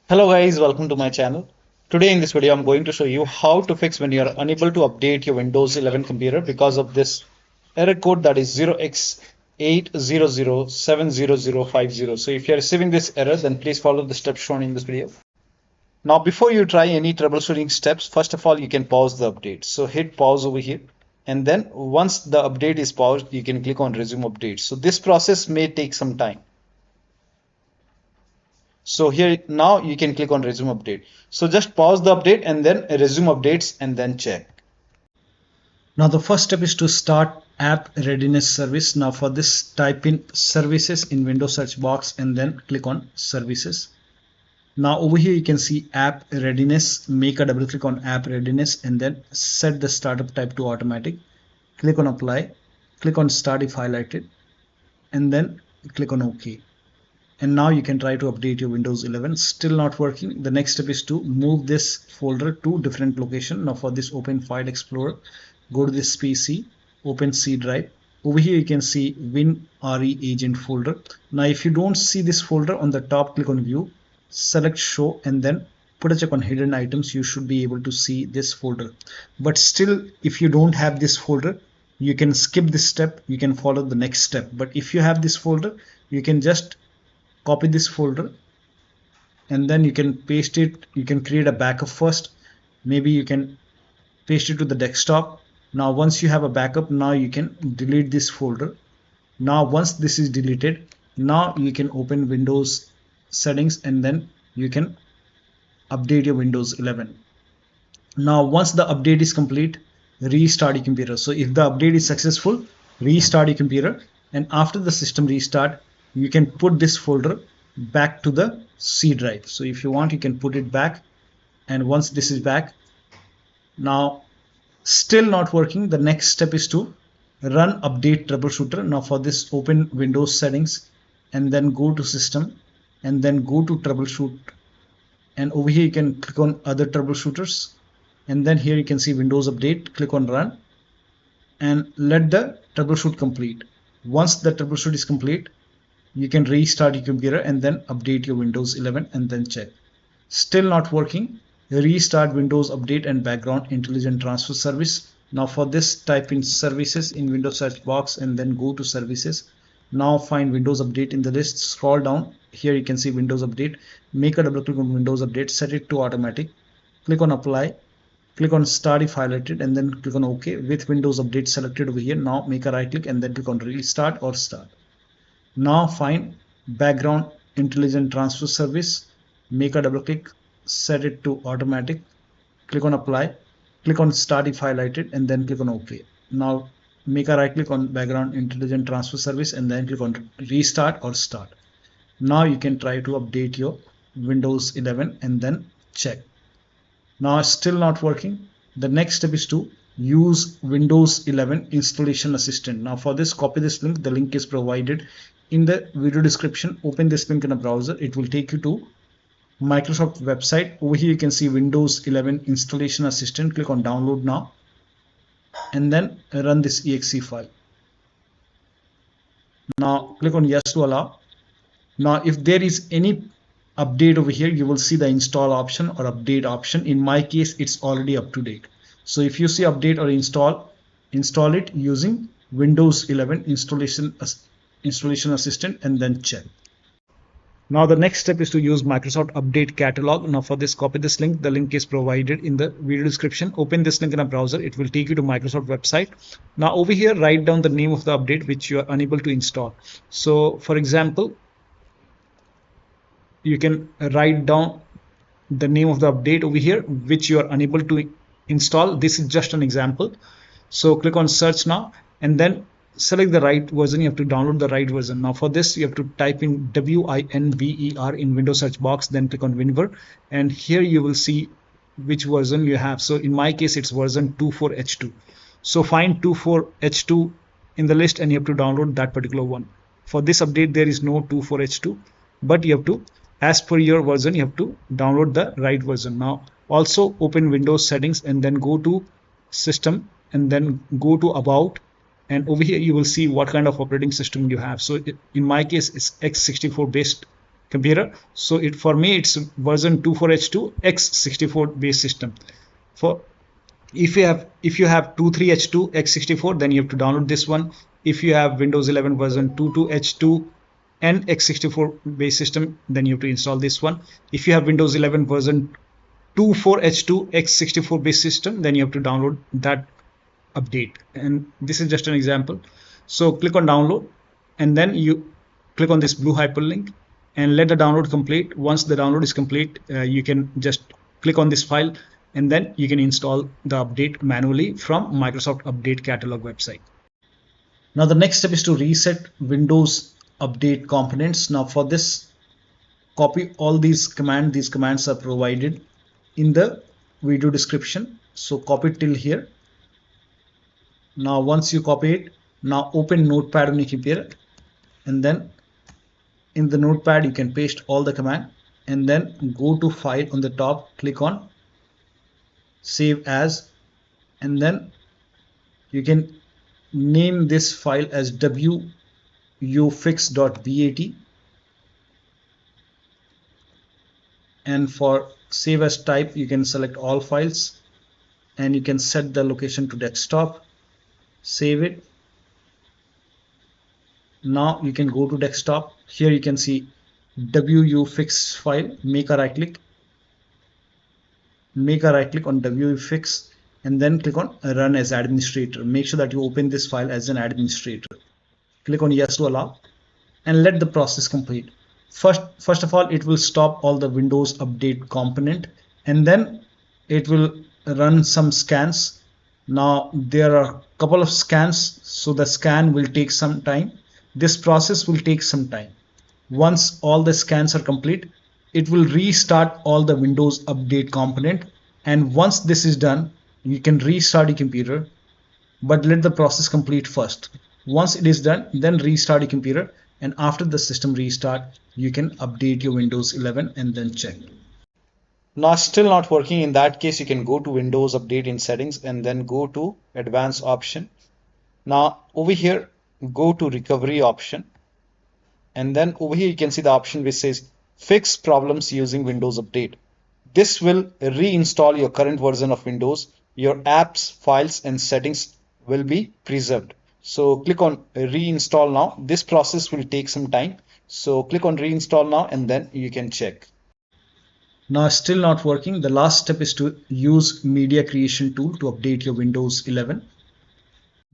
Hello guys, welcome to my channel. Today in this video I'm going to show you how to fix when you are unable to update your Windows 11 computer because of this error code that is 0x80070050. So if you are receiving this error, then please follow the steps shown in this video. Now before you try any troubleshooting steps, first of all you can pause the update. So hit pause over here, and then once the update is paused you can click on resume update. So this process may take some time. So here now you can click on resume update. So just pause the update and then resume updates and then check. Now the first step is to start app readiness service. Now for this, type in services in Windows search box and then click on services. Now over here you can see app readiness. Make a double click on app readiness and then set the startup type to automatic. Click on apply, click on start if highlighted, and then click on OK. And now you can try to update your Windows 11. Still not working. The next step is to move this folder to different location. Now for this, open File Explorer, go to this PC, open C drive. Over here you can see WinREAgent folder. Now if you don't see this folder, on the top click on View, select Show, and then put a check on Hidden Items. You should be able to see this folder. But still, if you don't have this folder, you can skip this step. You can follow the next step. But if you have this folder, you can just copy this folder and then you can paste it. You can create a backup first. Maybe you can paste it to the desktop. Now once you have a backup, now you can delete this folder. Now once this is deleted, now you can open Windows settings and then you can update your Windows 11. Now once the update is complete, restart your computer. So if the update is successful, restart your computer, and after the system restart, you can put this folder back to the C drive. So if you want, you can put it back, and once this is back, now still not working, the next step is to run update troubleshooter. Now for this, open Windows settings and then go to system and then go to troubleshoot, and over here you can click on other troubleshooters, and then here you can see Windows update. Click on run and let the troubleshoot complete. Once the troubleshoot is complete, you can restart your computer and then update your Windows 11 and then check. Still not working, restart Windows Update and Background Intelligent Transfer Service. Now for this, type in services in Windows search box and then go to services. Now find Windows Update in the list, scroll down, here you can see Windows Update. Make a double click on Windows Update, set it to automatic, click on apply, click on start if highlighted, and then click on OK. With Windows Update selected over here, now make a right click and then click on restart or start. Now find background intelligent transfer service, make a double click, set it to automatic, click on apply, click on start if highlighted, and then click on OK. Now make a right click on background intelligent transfer service and then click on restart or start. Now you can try to update your Windows 11 and then check. Now still not working. The next step is to use Windows 11 installation assistant. Now for this, copy this link. The link is provided in the video description. Open this link in a browser. It will take you to Microsoft website. Over here you can see Windows 11 installation assistant. Click on download now and then run this exe file. Now click on yes to allow. Now if there is any update over here, you will see the install option or update option. In my case, it's already up to date. So if you see update or install it using Windows 11 installation assistant and then check. Now the next step is to use Microsoft Update Catalog. Now for this, copy this link. The link is provided in the video description. Open this link in a browser. It will take you to Microsoft website. Now over here, write down the name of the update which you are unable to install. So for example, you can write down the name of the update over here which you are unable to install. This is just an example. So click on search now and then select the right version. You have to download the right version. Now for this, you have to type in WINVER in Windows search box, then click on WinVer, and here you will see which version you have. So in my case, it's version 24H2. So find 24H2 in the list and you have to download that particular one. For this update, there is no 24H2, but you have to, as per your version, you have to download the right version. Now also open Windows settings and then go to system and then go to about, and over here you will see what kind of operating system you have. So in my case, it's x64 based computer. So for me it's version 24H2 x64 base system. For if you have 23H2 x64, then you have to download this one. If you have Windows 11 version 22H2 and x64 base system, then you have to install this one. If you have Windows 11 version 24H2 x64 base system, then you have to download that update. And this is just an example. So click on download, and then you click on this blue hyperlink and let the download complete. Once the download is complete, you can just click on this file, and then you can install the update manually from Microsoft Update Catalog website. Now the next step is to reset Windows update components. Now for this, copy all these commands. These commands are provided in the video description. So copy it till here. Now once you copy it, now open Notepad on your computer, and then in the Notepad you can paste all the command, and then go to file on the top, click on save as, and then you can name this file as wuauserv.bat, and for save as type you can select all files, and you can set the location to desktop. Save it. Now you can go to desktop. Here you can see wuaufix file. Make a right click on wuaufix, and then click on run as administrator. Make sure that you open this file as an administrator. Click on yes to allow, and let the process complete. First of all, it will stop all the Windows update component, and then it will run some scans. Now there are a couple of scans, so the scan will take some time. This process will take some time. Once all the scans are complete, it will restart all the Windows update component, and once this is done, you can restart your computer, but let the process complete first. Once it is done, then restart your computer, and after the system restart, you can update your Windows 11 and then check. Now still not working. In that case, you can go to Windows Update in settings and then go to advanced option. Now over here, go to recovery option, and then over here you can see the option which says fix problems using Windows Update. This will reinstall your current version of Windows. Your apps, files and settings will be preserved. So click on reinstall now. This process will take some time. So click on reinstall now, and then you can check. Now still not working. The last step is to use media creation tool to update your Windows 11.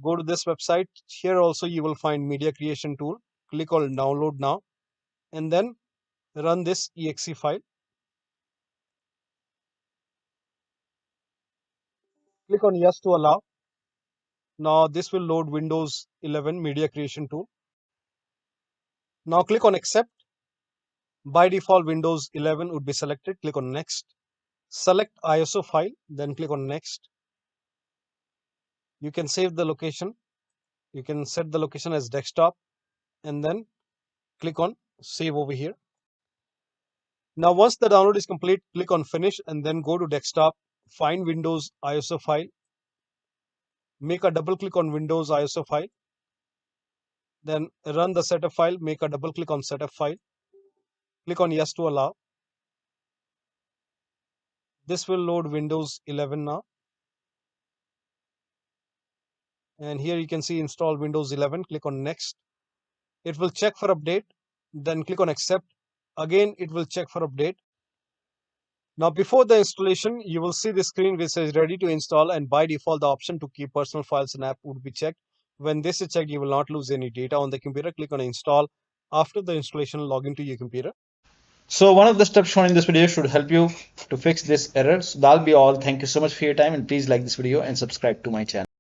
Go to this website. Here also you will find media creation tool. Click on download now, and then run this exe file. Click on yes to allow. Now this will load Windows 11 media creation tool. Now click on accept. By default Windows 11 would be selected. Click on next. Select ISO file, then click on next. You can save the location. You can set the location as desktop, and then click on save over here. Now once the download is complete, click on finish, and then go to desktop, find Windows ISO file, make a double click on Windows ISO file, then run the setup file, make a double click on setup file, click on yes to allow. This will load Windows 11 now, and here you can see install Windows 11. Click on next. It will check for update, then click on accept. Again it will check for update. Now before the installation, you will see the screen which says ready to install, and by default the option to keep personal files and app would be checked. When this is checked, you will not lose any data on the computer. Click on install. After the installation, log into your computer. So one of the steps shown in this video should help you to fix this error. So that'll be all. Thank you so much for your time, and please like this video and subscribe to my channel.